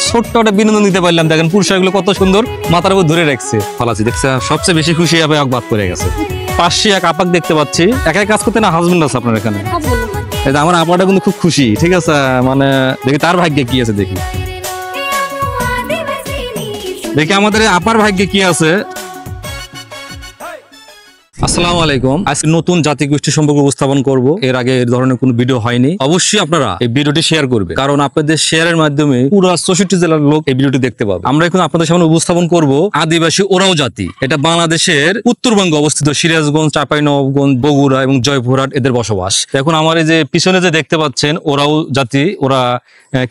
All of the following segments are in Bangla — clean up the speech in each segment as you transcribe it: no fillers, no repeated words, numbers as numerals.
ছোট্ট একটা বিনোদন দিতে পারলাম। দেখেন পুরস্কারগুলো কত সুন্দর মাথার উপর ধরে রাখছে। ভালো আছি দেখছে, সবচেয়ে বেশি খুশি হবে বাদ করে গেছে। পাশে এক আপাক দেখতে পাচ্ছি, একাই কাজ করতে না হাজবেন্ড আছে আপনার এখানে? এই যে আমার আপাটা কিন্তু খুব খুশি, ঠিক আছে, মানে দেখি তার ভাগ্যে কি আছে, দেখি দেখি আমাদের আপার ভাগ্যে কি আছে। আসসালামু আলাইকুম। আজকে নতুন জাতি গোষ্ঠী সম্পর্কে উপস্থাপন করব। এর আগে এই ধরনের কোনো ভিডিও হয়নি। অবশ্যই আপনারা এই ভিডিওটি শেয়ার করবে, কারণ আপনাদের শেয়ারের মাধ্যমে পুরো 64 জেলার লোক এই ভিডিওটি দেখতে পাবে। আমরা এখন আপনাদের সামনে উপস্থাপন করব আদিবাসী ওরাও জাতি। এটা বাংলাদেশের উত্তরবঙ্গে অবস্থিত সিরাজগঞ্জ, চাঁপাইনবাবগঞ্জ, বগুড়া এবং জয়পুরহাট এদের বসবাস। এখন আমার এই যে পিছনে যে দেখতে পাচ্ছেন ওরাও জাতি, ওরা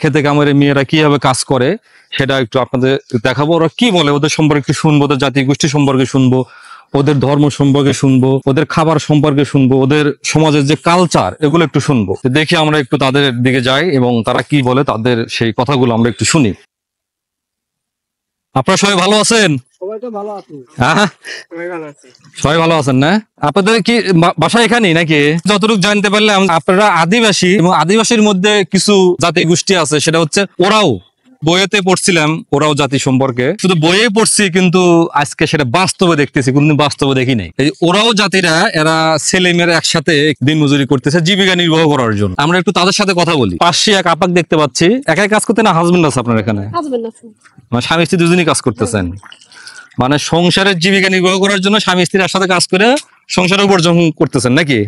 খেতে কামড়ে মেয়েরা কিভাবে কাজ করে সেটা একটু আপনাদের দেখাবো। ওরা কি বলে ওদের সম্পর্কে একটু শুনবো, ওদের জাতি গোষ্ঠী সম্পর্কে শুনবো, ওদের ধর্ম সম্পর্কে শুনবো, ওদের খাবার সম্পর্কে শুনবো, ওদের সমাজের যে কালচার এগুলো একটু শুনবো। দেখি আমরা একটু তাদের দিকে যাই এবং তারা কি বলে তাদের সেই কথাগুলো আমরা একটু শুনি। আপনারা সবাই ভালো আছেন? হ্যাঁ, সবাই ভালো আছেন না? আপনাদের কি বাসা এখানেই নাকি? যতটুকু জানতে পারলে আপনারা আদিবাসী, এবং আদিবাসীর মধ্যে কিছু জাতি গোষ্ঠী আছে, সেটা হচ্ছে ওরাও। বইয়েতে পড়ছিলাম ওরাও জাতি সম্পর্কে, শুধু বইয়ে পড়ছি, কিন্তু আজকে সেটা বাস্তবে দেখতেছি, কোনদিন বাস্তবে দেখি নাই। এই ওরাও জাতিরা এরা ছেলে মেয়েরা একসাথে দিন মজুরি করতেছে জীবিকা নির্বাহ করার জন্য। আমরা একটু তাদের সাথে কথা বলি। পাশে এক আপাক দেখতে পাচ্ছি, একাই কাজ করতে না হাজবেন্ড আছে আপনার এখানে? মানে স্বামী স্ত্রী দুজনই কাজ করতেছেন, মানে সংসারের জীবিকা নির্বাহ করার জন্য স্বামী স্ত্রী একসাথে কাজ করে সংসারের উপার্জন করতেছেন নাকি?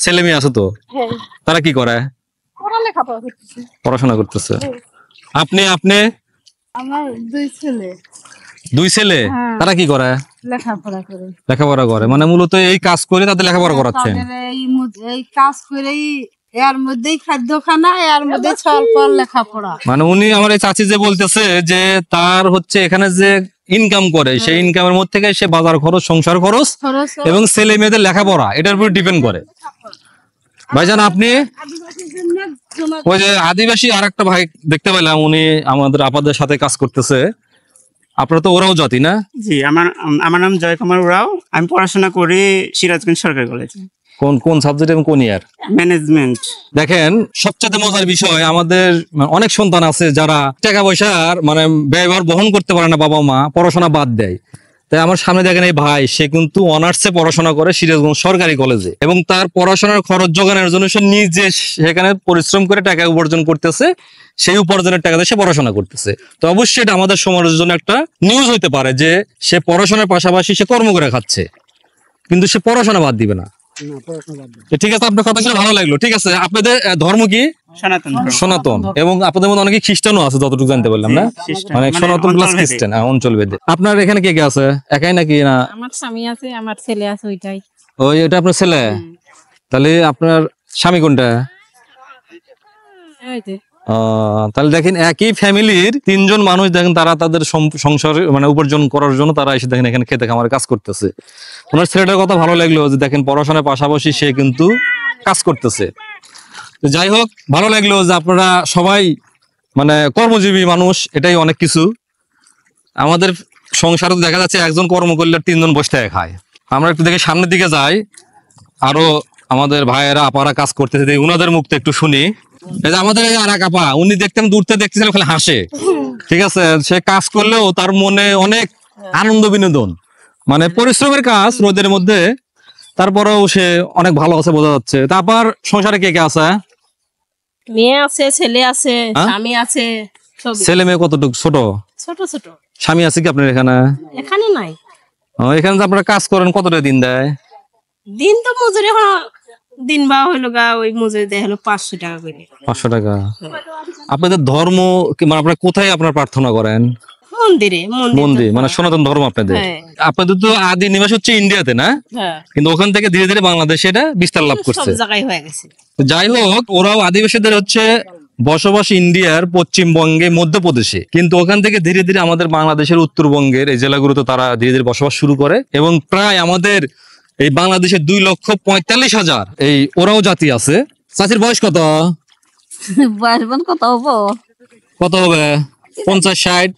ছেলে মেয়ে আছে তো? তারা কি করে? পড়াশোনা করতেছে। আপনি আমার দুই ছেলে, তারা কি করে? লেখাপড়া করে। মানে মূলত এই কাজ করে তাদের লেখাপড়া করাচ্ছেন? এই কাজ করেই এর মধ্যেই খাদ্য খানা, এর মধ্যে স্বল্প লেখাপড়া। মানে উনি আমার এই চাচি যে বলতেছে যে তার হচ্ছে এখানে যে ইনকাম করে সেই ইনকামের মধ্যে থেকে সে বাজার খরচ, সংসার খরচ এবং ছেলে মেয়েদের লেখাপড়া এটার উপর ডিপেন্ড করে। ভাইজান আপনি? ওই যে আদিবাসী আর একটা ভাই দেখতে পেলাম, উনি আমাদের আপাদের সাথে কাজ করতেছে। আপনারা তো ওরাও জাতি না? জি, আমার নাম জয়কুমার ওরাও। আমি পড়াশোনা করি সিরাজগঞ্জ সরকারি কলেজে। কোন সাবজেক্ট এবং কোন ইয়ার? ম্যানেজমেন্ট। দেখেন, সবচেয়ে মজার বিষয়, আমাদের অনেক সন্তান আছে যারা টাকা পয়সার মানে ব্যয়ভার বহন করতে পারে না, বাবা মা পড়াশোনা বাদ দেয়। তাই আমার সামনে দেখেন এই ভাই, সে কিন্তু অনার্সে পড়াশোনা করে সিরাজগঞ্জ সরকারি কলেজে, এবং তার পড়াশোনার খরচ যোগানোর জন্য সে নিজে সেখানে পরিশ্রম করে টাকা উপার্জন করতেছে। সেই উপার্জনের টাকা দিয়ে সে পড়াশোনা করতেছে। তো অবশ্যই এটা আমাদের সমাজের জন্য একটা নিউজ হইতে পারে যে সে পড়াশোনার পাশাপাশি সে কর্ম করে খাচ্ছে, কিন্তু সে পড়াশোনা বাদ দিবে না। ঠিক আছে, আপনার কথা ভালো লাগলো। ঠিক আছে, আপনাদের ধর্ম কি? সনাতন। এবং আপনাদের মধ্যে অনেকে খ্রিস্টানও আছে যতটুকু জানতে পারলাম, না? মানে সনাতন প্লাস খ্রিস্টান অঞ্চল ভেদে। আপনার এখানে কে কে আছে? একাই নাকি? না, আমার স্বামী আছে, আমার ছেলে আছে। ওইটাই। এটা আপনার ছেলে? তাহলে আপনার স্বামী কোনটা? তাহলে দেখেন একই ফ্যামিলির তিনজন মানুষ, দেখেন তারা তাদের সংসার মানে উপার্জন করার জন্য তারা এসে দেখেন এখানে খেতে খামারে কাজ করতেছে। ওনার ছেলেটার কথা ভালো লাগলো যে দেখেন পড়াশোনার পাশাপাশি সে কিন্তু কাজ করতেছে। যাই হোক, ভালো লাগলো যে আপনারা সবাই মানে কর্মজীবী মানুষ, এটাই অনেক কিছু। আমাদের সংসারে দেখা যাচ্ছে একজন কর্ম করলে তিনজন বসে থেকে খায়। আমরা একটু দেখে সামনের দিকে যাই, আরো আমাদের ভাইয়েরা আপারা কাজ করতেছে, উনাদের মুখটা একটু শুনি। এই যে আমাদের আর এক আপা, উনি দেখতেন দূর থেকে দেখতেছিলাম খালি হাসে। ঠিক আছে, সে কাজ করলেও তার মনে অনেক আনন্দ বিনোদন, মানে পরিশ্রমের কাজ রোদের মধ্যে, তারপরেও সে অনেক ভালো আছে বোঝা যাচ্ছে। তারপর সংসারে কে কে আছে? মেয়ে আছে, ছেলে আছে, স্বামী আছে। ছেলে মেয়ে কতটুকু? ছোট ছোট। স্বামী আছে কি আপনার এখানে? এখানে নাই। এখানে যে আপনারা কাজ করেন কতটা দিন দেয়? দিন তো মজুরি দিন বা হইলো গা, ওই মজুরি দেয় হলো 500 টাকা করে। 500 টাকা। আপনাদের ধর্ম মানে আপনারা কোথায় আপনারা প্রার্থনা করেন? মন্দির, মানে সনাতন ধর্ম আপনাদের। আপনাদের তো আদি নিবাস হচ্ছে ইন্ডিয়াতে, না? কিন্তু ওখান থেকে ধীরে ধীরে বাংলাদেশে এটা বিস্তার লাভ করছে। যাই হোক, ওরাও আদিবাসীদের হচ্ছে বসবাস ইন্ডিয়ার পশ্চিমবঙ্গে, মধ্যপ্রদেশে, কিন্তু ওখান থেকে ধীরে ধীরে আমাদের বাংলাদেশের উত্তরবঙ্গের এই জেলাগুলোতে তারা ধীরে ধীরে বসবাস শুরু করে, এবং প্রায় আমাদের এই বাংলাদেশে 2,45,000 এই ওরাও জাতি আছে। চাচির বয়স কত? কত হবো? কত হবে? 50-60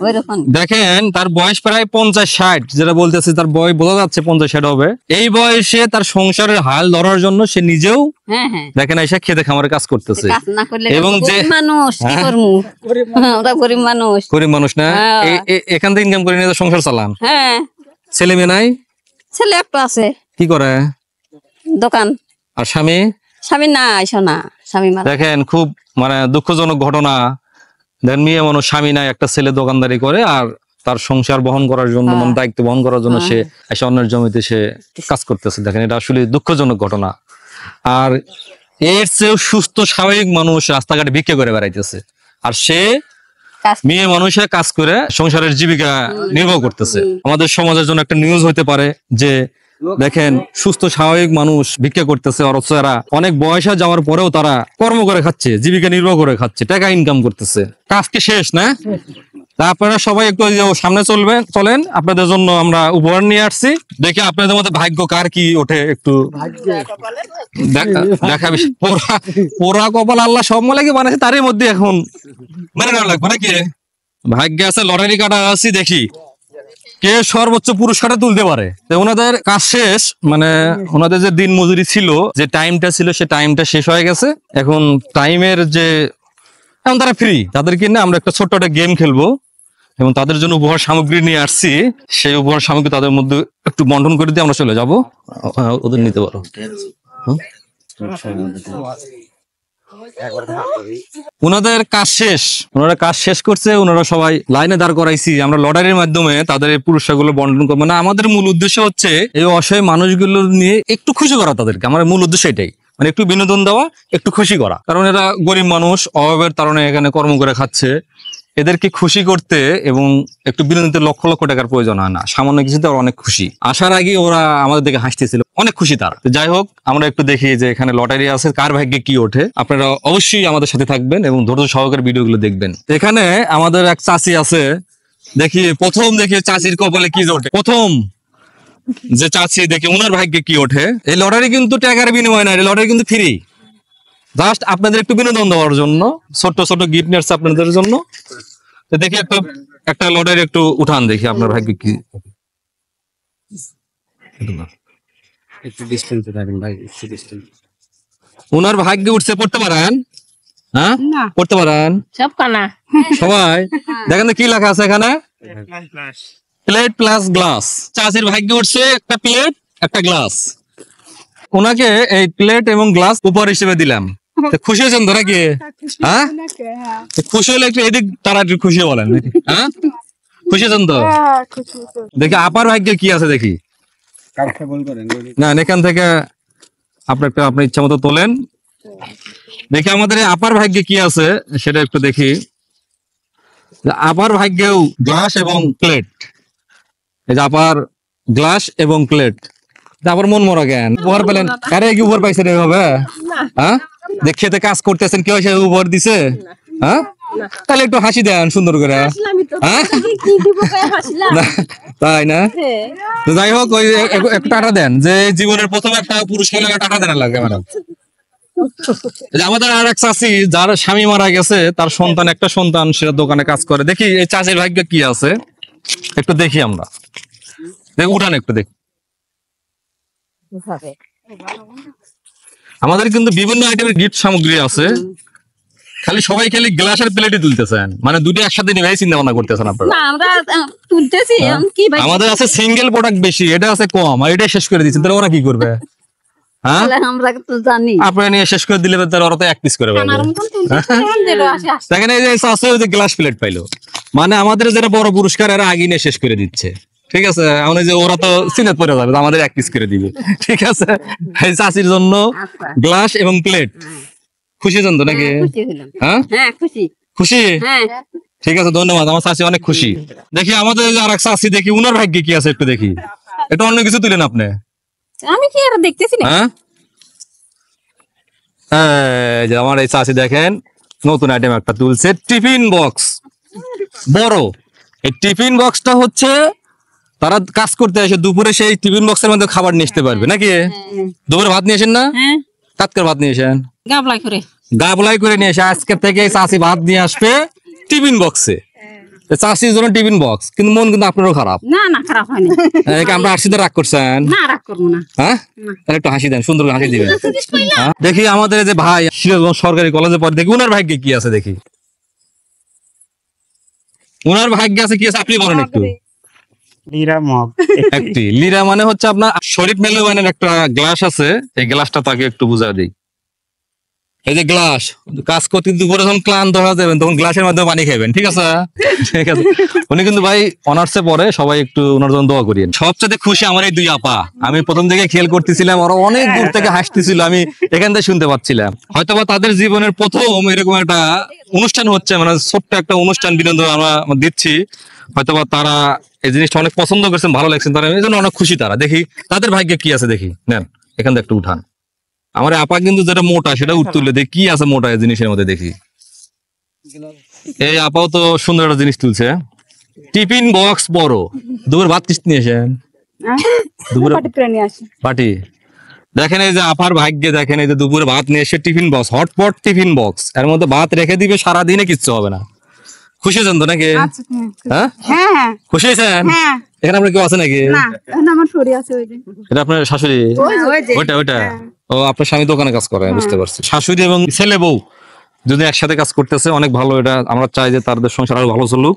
ওইরকম দেখেন তার বয়স প্রায় 50-60, যেটা বলতেছে তার বয়স বোঝা যাচ্ছে 50-60 হবে। এই বয়সে তার সংসারের হাল ধরার জন্য সে নিজেও হ্যাঁ হ্যাঁ দেখেন এসে খেতে খামারে কাজ করতেছে। কাজ না করলে এবং যে গরিব মানুষ কি হ্যাঁ। করবো ওরা গরিব মানুষ গরিব মানুষ না, হ্যাঁ। এখান থেকে ইনকাম করে নিয়ে সংসার চালান। হ্যাঁ ছেলে মেয়ে নাই? ছেলে একটা আছে কি করে? দোকান। আর স্বামী? স্বামী নাই শোনা, স্বামী মারা। দেখেন খুব মানে দুঃখজনক ঘটনা। দেখেন মেয়ে মানুষ স্বামী নাই, একটা ছেলে দোকানদারি করে আর তার সংসার বহন করার জন্য মানে দায়িত্ব বহন করার জন্য সে এসে অন্যের জমিতে সে কাজ করতেছে। দেখেন এটা আসলে দুঃখজনক ঘটনা। আর এর চেয়েও সুস্থ স্বাভাবিক মানুষ রাস্তাঘাটে ভিক্ষা করে বেড়াইতেছে, আর সে কাজ মেয়ে মানুষের কাজ করে সংসারের জীবিকা নির্বাহ করতেছে। আমাদের সমাজের জন্য একটা নিউজ হইতে পারে যে দেখেন সুস্থ স্বাভাবিক মানুষ ভিক্ষা করতেছে, অথচ এরা অনেক বয়সে যাওয়ার পরেও তারা কর্ম করে খাচ্ছে, জীবিকা নির্বাহ করে খাচ্ছে, টাকা ইনকাম করতেছে। কাজ কি শেষ না? তা আপনারা সবাই একটু ওই যে সামনে চলেন, আপনাদের জন্য আমরা উপহার নিয়ে আসছি। দেখি আপনাদের মধ্যে ভাগ্য কার কি ওঠে একটু দেখাবি। পোড়া কপাল আল্লাহ সব লাগে বানাইছে, তারই মধ্যে এখন মেনে নেওয়া লাগবে নাকি? ভাগ্যে আছে, লটারি কাটা আছি, দেখি কে সর্বোচ্চ পুরস্কারটা তুলতে পারে। তো ওনাদের কাজ শেষ, মানে ওনাদের যে দিন মজুরি ছিল, যে টাইমটা ছিল, সে টাইমটা শেষ হয়ে গেছে। এখন টাইমের যে এখন তারা ফ্রি, তাদেরকে না আমরা একটা ছোট্ট একটা গেম খেলবো এবং তাদের জন্য উপহার সামগ্রী নিয়ে আসছি। সেই উপহার সামগ্রী তাদের মধ্যে একটু বন্টন করে দিয়ে আমরা চলে যাবো। ওদের নিতে পারো। ওনাদের কাজ শেষ, ওনারা কাজ শেষ করছে, ওনারা সবাই লাইনে দাঁড় করাইছি। আমরা লটারির মাধ্যমে তাদের এই পুরস্কারগুলো বন্টন করবো। মানে আমাদের মূল উদ্দেশ্য হচ্ছে এই অসহায় মানুষগুলো নিয়ে একটু খুশি করা তাদেরকে। আমার মূল উদ্দেশ্য এটাই, মানে একটু বিনোদন দেওয়া, একটু খুশি করা। কারণ এরা গরিব মানুষ, অভাবের কারণে এখানে কর্ম করে খাচ্ছে। এদেরকে খুশি করতে এবং একটু বিনোদনের লক্ষ লক্ষ টাকার প্রয়োজন হয় না, সামান্য কিছুতে ওরা অনেক খুশি। আসার আগে ওরা আমাদের দিকে হাসতেছিল, অনেক খুশি তারা। যাই হোক, আমরা একটু দেখি যে এখানে লটারি আছে, কার ভাগ্যে কি ওঠে। আপনারা অবশ্যই আমাদের সাথে থাকবেন এবং ধৈর্য সহকারে ভিডিওগুলো দেখবেন। এখানে আমাদের এক চাচি আছে, দেখি প্রথম দেখি চাচির কপালে কি ওঠে। প্রথম যে চাচি দেখি ওনার ভাগ্যে কি ওঠে। এই লটারি কিন্তু টাকার বিনিময় না, এই লটারি কিন্তু ফ্রি, জাস্ট আপনাদের একটু বিনোদন দেওয়ার জন্য। ছোট্ট ছোট্ট গিফট নিয়ে আসছে আপনাদের জন্য। তো দেখি একটা লটারি একটু উঠান, দেখি আপনার ভাগ্যে কি। একটু ডিস্টেন্সে থাকেন ভাই, একটু ডিস্টেন্স। ওনার ভাগ্যে উঠছে, পড়তে পারেন? হ্যাঁ না। পড়তে পারেন সব কানা সবাই? দেখেন তো কি লেখা আছে এখানে, প্লেট প্লাস গ্লাস। চাষির ভাগ্যে উঠছে একটা প্লেট, একটা গ্লাস। ওনাকে এই প্লেট এবং গ্লাস উপহার হিসেবে দিলাম। তো খুশি হয়েছেন তো নাকি? হ্যাঁ, তো খুশি হলে একটু এদিক তারা একটু খুশি বলেন। হ্যাঁ, খুশি হয়েছেন তো? দেখি আপার ভাগ্যে কি আছে দেখি। কাউকে বল করেন না, এখান থেকে আপনার ইচ্ছা মতো তোলেন। দেখি আমাদের এই আপার ভাগ্যে কি আছে সেটা একটু দেখি। আপার ভাগ্যেও গ্লাস এবং প্লেট। এই যে আপার গ্লাস এবং প্লেট। আবার মন মরা জ্ঞান উপহার পেলেন। আরে কি উপহার পাইছেন এভাবে? হ্যাঁ, দেখতে কাজ করতেছেন, কেউ এসে উপহার দিছে? হ্যাঁ, তাহলে একটু হাসি দেন সুন্দর করে। হ্যাঁ, না, তাই না? তো যাই হোক, ওই একটু টাকা দেন, যে জীবনের প্রথম একটা পুরস্কার টাকা দেন লাগে ম্যাডাম। আমাদের আর এক চাচি, যার স্বামী মারা গেছে, তার সন্তান, একটা সন্তান, সেটা দোকানে কাজ করে। দেখি এই চাচির ভাগ্যে কি আছে একটু দেখি আমরা। দেখি উঠান একটু দেখি। আমাদের কিন্তু বিভিন্ন আইটেমের গিফট সামগ্রী আছে, খালি সবাই খালি গ্লাসের প্লেটই তুলতেছেন, মানে দুটো একসাথে নিয়ে চিন্তা ভাবনা করতেছেন আপনারা। না আমরা তুলতেছি এখন কি ভাই আমাদের আছে সিঙ্গেল প্রোডাক্ট বেশি, এটা আছে কম, আর এটা শেষ করে দিচ্ছেন, তাহলে ওরা কি করবে? হ্যাঁ, তাহলে আমরা তো জানি আপনারা নিয়ে শেষ করে দিলে তাহলে ওরা তো এক পিস করে আমার পাবে। মতন তুলতেছি এখন যেটা আসে আসে। দেখেন এই যে চাচি ওই যে গ্লাস প্লেট পাইলো, মানে আমাদের যেটা বড় পুরস্কার এরা আগে নিয়ে শেষ করে দিচ্ছে। ঠিক আছে, এখন এই যে ওরা তো সিনেট পরে যাবে, আমাদের এক পিস করে দিবে। ঠিক আছে, এই চাচির জন্য গ্লাস এবং প্লেট। খুশি হন তো নাকি? খুশি হলাম। হ্যাঁ, হ্যাঁ খুশি। খুশি? হ্যাঁ ঠিক আছে, ধন্যবাদ। আমার চাচি অনেক খুশি। দেখি আমাদের আর এক চাচি, দেখি উনার ভাগ্যে কি আছে একটু দেখি। এটা অন্য কিছু তুলেন আপনি। আমি কি আর দেখতেছি না। হ্যাঁ, এই যে আমার এই চাচি দেখেন নতুন আইটেম একটা তুলছে, টিফিন বক্স বড়। এই টিফিন বক্সটা হচ্ছে তারা কাজ করতে আসে, দুপুরে সেই টিফিন বক্সের মধ্যে খাবার নিয়ে আসতে পারবে নাকি? দুপুরে ভাত নিয়ে আসেন না? হ্যাঁ টাটকা ভাত নিয়ে আসেন, গাবলাই করে গাবলাই করে নিয়ে এসে আজকে থেকে এই চাচি ভাত নিয়ে আসবে টিফিন বক্সে, চাষির জন্য টিফিন বক্স, কিন্তু মন কিন্তু আপনারও খারাপ। না না, খারাপ হয়নি। আমরা আসছি তো রাগ করছেন? না, রাগ করবো না। হ্যাঁ, তাহলে একটু হাসি দেন, সুন্দর করে হাসি দিবেন। হ্যাঁ? দেখি আমাদের এই যে ভাই সিরাজগঞ্জ সরকারি কলেজে পড়ে, দেখি উনার ভাগ্যে কি আছে, দেখি উনার ভাগ্যে আছে কি আছে, আপনি বলেন একটু। লিরা মগ একটি লিরা মানে হচ্ছে আপনার শরীফ মেহমানের একটা গ্লাস আছে, এই গ্লাসটা তাকে একটু বুঝা দিই। এই যে গ্লাস, কাজ করতে দুপুরে যখন ক্লান্ত হয়ে যাবেন তখন গ্লাসের মাধ্যমে পানি খাবেন, ঠিক আছে? ঠিক আছে। উনি কিন্তু ভাই অনার্সে পড়ে, সবাই একটু ওনার জন্য দোয়া করিয়েন। সবচেয়ে খুশি আমার এই দুই আপা, আমি প্রথম থেকে খেয়াল করতেছিলাম, ওরা অনেক দূর থেকে হাসতেছিল, আমি এখান থেকে শুনতে পাচ্ছিলাম। হয়তোবা তাদের জীবনের প্রথম এরকম একটা অনুষ্ঠান হচ্ছে, মানে ছোট্ট একটা অনুষ্ঠান বিনোদন আমরা দিচ্ছি, হয়তোবা তারা এই জিনিসটা অনেক পছন্দ করছেন, ভালো লাগছেন, তারা এই জন্য অনেক খুশি। তারা দেখি তাদের ভাগ্যে কি আছে, দেখি নেন এখান থেকে একটু উঠান। আমার আপা কিন্তু যেটা মোটা সেটা তুললে দেখি কি আছে মোটা এই জিনিসের মধ্যে, দেখি। এই আপাও তো সুন্দর একটা জিনিস তুলছে, টিফিন বক্স বড়। দুপুর ভাত কিস্তি নিয়ে এসেন, দুপুরে পার্টি। দেখেন এই যে আপার ভাগ্যে, দেখেন এই যে দুপুরে ভাত নিয়ে এসে tiffin box, hotpot tiffin box, এর মধ্যে ভাত রেখে দিবে, সারাদিনে কিচ্ছু হবে না। খুশি হয়েছেন তো নাকি? হ্যাঁ, হ্যাঁ খুশি হয়েছেন? হ্যাঁ। এখানে আপনার কেউ আছে নাকি? আমার শরীর আছে, ওই যে এটা আপনার শাশুড়ি? ওইটা ওইটা ও, আপনার স্বামী দোকানে কাজ করে, বুঝতে পারছি। শাশুড়ি এবং ছেলে বউ যদি একসাথে কাজ করতেছে, অনেক ভালো। এটা আমরা চাই যে তাদের সংসার আরো ভালো চলুক।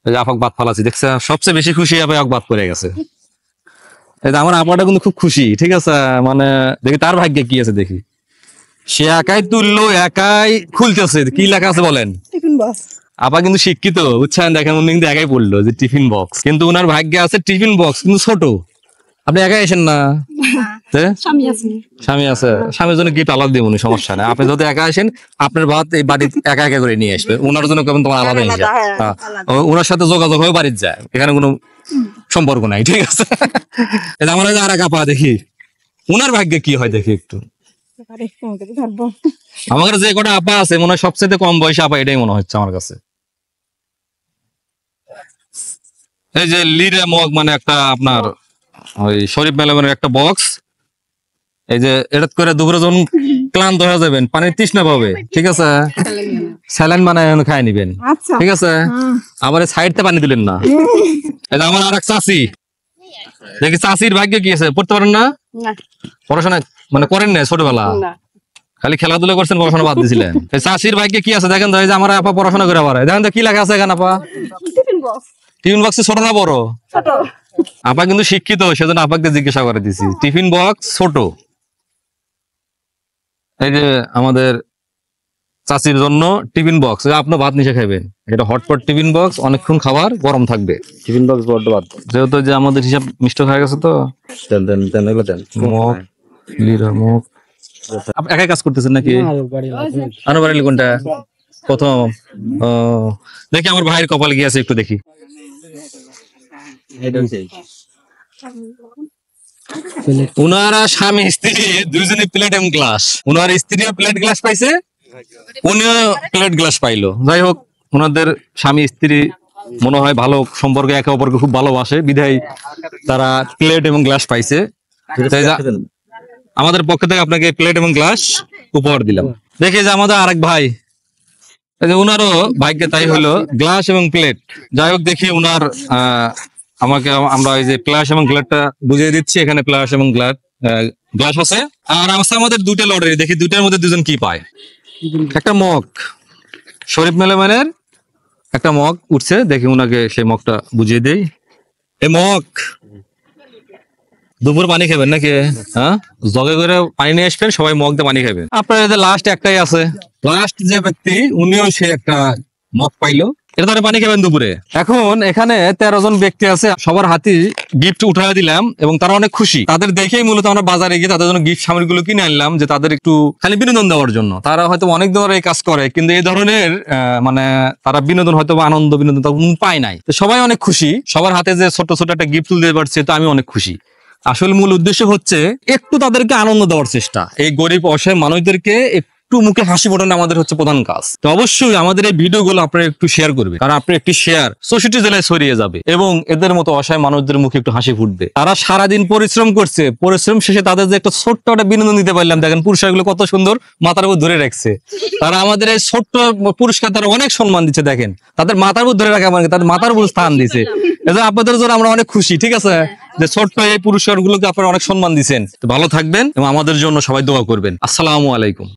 এই যে আপাক ভাত ফালাচ্ছি, দেখছে সবচেয়ে বেশি খুশি আপাক ভাত করে গেছে। এই যে আমার আপাটা কিন্তু খুব খুশি, ঠিক আছে? মানে দেখি তার ভাগ্যে কি আছে, দেখি। সে একাই তুললো, একাই খুলতেছে। কি লেখা আছে বলেন? আপা কিন্তু শিক্ষিত, বুঝছেন? দেখেন উনি কিন্তু একাই পড়লো যে টিফিন বক্স, কিন্তু উনার ভাগ্যে আছে টিফিন বক্স কিন্তু ছোট। আপনি একাই আসেন না? স্বামী আছে। স্বামী আছে, স্বামীর জন্য গিফট আলাদা দিব, সমস্যা নাই। আপনি যদি একা আসেন, আপনার ভাত এই বাড়ি একা একা করে নিয়ে আসবে, ওনার জন্য কেমন তোমার আলাদা নিয়ে যায়। ওনার সাথে যোগাযোগ হয়ে বাড়ির যায়, এখানে কোনো সম্পর্ক নাই, ঠিক আছে? আমার আর এক আপা, দেখি উনার ভাগ্যে কি হয়, দেখি একটু। আমার যে কটা আপা আছে, মনে হয় সবচেয়ে কম বয়সী আপা এটাই মনে হচ্ছে আমার কাছে। এই যে লিরা মগ মানে একটা আপনার ওই শরীফ মেহমানের একটা বক্স। এই যে এটা করে দুপুরে যখন ক্লান্ত হয়ে যাবেন, পানির তৃষ্ণা পাবে, ঠিক আছে? স্যালাইন বানায় খাই নিবেন, ঠিক আছে? আবার সাইড থেকে পানি দিলেন না। এটা আমার আর এক চাচি, দেখি চাচির ভাগ্যে কি আছে। পড়তে পারেন না? পড়াশোনা মানে করেন না ছোটবেলা, খালি খেলাধুলা করছেন, পড়াশোনা বাদ দিয়েছিলেন। চাচির ভাগ্যে কি আছে দেখেন তো। এই যে আমার আপা পড়াশোনা করে আবার দেখেন তো কি লেখা আছে এখানে। আপা টিফিন বক্স ছোট না বড়? আপা কিন্তু শিক্ষিত, সেজন্য আপাকে জিজ্ঞাসা করে দিছি। টিফিন বক্স ছোট। এই যে আমাদের চাচির জন্য টিফিন বক্স, আপনি ভাত নিচে খাবেন, এটা হটপট টিফিন বক্স, অনেকক্ষণ খাবার গরম থাকবে। টিফিন বক্স বড্ড ভাত, যেহেতু যে আমাদের হিসাব মিস্টেক হয়ে গেছে, তো মগ লিরা মগ। আপনি একাই কাজ করতেছেন নাকি? আনুবাড়ি কোনটা প্রথম? ও, দেখি আমার ভাইয়ের কপালে গিয়ে আছে, একটু দেখি। উনারা স্বামী স্ত্রী দুইজনে প্লেট এবং গ্লাস, উনার স্ত্রীও প্লেট গ্লাস পাইছে, উনিও প্লেট গ্লাস পাইলো। যাই হোক, ওনাদের স্বামী স্ত্রী মনে হয় ভালো সম্পর্ক, একে অপরকে খুব ভালোবাসে, বিধায় তারা প্লেট এবং গ্লাস পাইছে। আমাদের পক্ষ থেকে আপনাকে প্লেট এবং গ্লাস উপহার দিলাম। দেখি যে আমাদের আরেক ভাই, উনারও ভাগ্যে তাই হলো, গ্লাস এবং প্লেট। যাই হোক, দেখি উনার আমাকে আমরা এই যে প্লাস এবং গ্লাসটা বুঝিয়ে দিচ্ছি। এখানে প্লাস এবং গ্লাস আছে, আর আছে আমাদের দুটো লটারি। দেখি দুটার মধ্যে দুজন কি পায়। একটা মগ, শরীফ মেহমানের একটা মগ উঠছে, দেখি উনাকে সেই মগটা বুঝিয়ে দেই। এই মগ দুপুর পানি খাবেন নাকি? হ্যাঁ, জগে করে পানি নিয়ে আসবেন, সবাই মগ দিয়ে পানি খাবেন। আপনার লাস্ট একটাই আছে, লাস্ট যে ব্যক্তি উনিও সে একটা মগ পাইলো, এটা তারা পানি খাবেন দুপুরে। এখন এখানে 13 জন ব্যক্তি আছে, সবার হাতে গিফট উঠায় দিলাম এবং তারা অনেক খুশি। তাদের দেখেই মূলত আমরা বাজারে গিয়ে তাদের জন্য গিফট সামগ্রীগুলো কিনে আনলাম, যে তাদের একটু খালি বিনোদন দেওয়ার জন্য। তারা হয়তো অনেক ধরনের এই কাজ করে, কিন্তু এই ধরনের মানে তারা বিনোদন হয়তো আনন্দ বিনোদন পায় নাই। তো সবাই অনেক খুশি, সবার হাতে যে ছোট ছোট একটা গিফট তুলতে পারছে, তো আমি অনেক খুশি। আসলে মূল উদ্দেশ্য হচ্ছে একটু তাদেরকে আনন্দ দেওয়ার চেষ্টা, এই গরিব অসহায় মানুষদেরকে একটু একটু মুখে হাসি ফোটানো আমাদের হচ্ছে প্রধান কাজ। তো অবশ্যই আমাদের এই ভিডিওগুলো আপনারা একটু শেয়ার করবেন, কারণ আপনার একটি শেয়ার 64 জেলায় ছড়িয়ে যাবে এবং এদের মতো অসহায় মানুষদের মুখে একটু হাসি ফুটবে। তারা সারাদিন পরিশ্রম করছে, পরিশ্রম শেষে তাদের যে একটা ছোট্ট একটা বিনোদন দিতে পারলাম, দেখেন পুরস্কারগুলো কত সুন্দর মাথার উপর ধরে রাখছে। তারা আমাদের এই ছোট্ট পুরস্কার তারা অনেক সম্মান দিচ্ছে, দেখেন তাদের মাথার উপর ধরে রাখা মানে তাদের মাথার উপর স্থান দিছে। এজন্য আপনাদের জন্য আমরা অনেক খুশি, ঠিক আছে, যে ছোট্ট এই পুরস্কারগুলোকে আপনারা অনেক সম্মান দিচ্ছেন। তো ভালো থাকবেন এবং আমাদের জন্য সবাই দোয়া করবেন। আসসালামু আলাইকুম।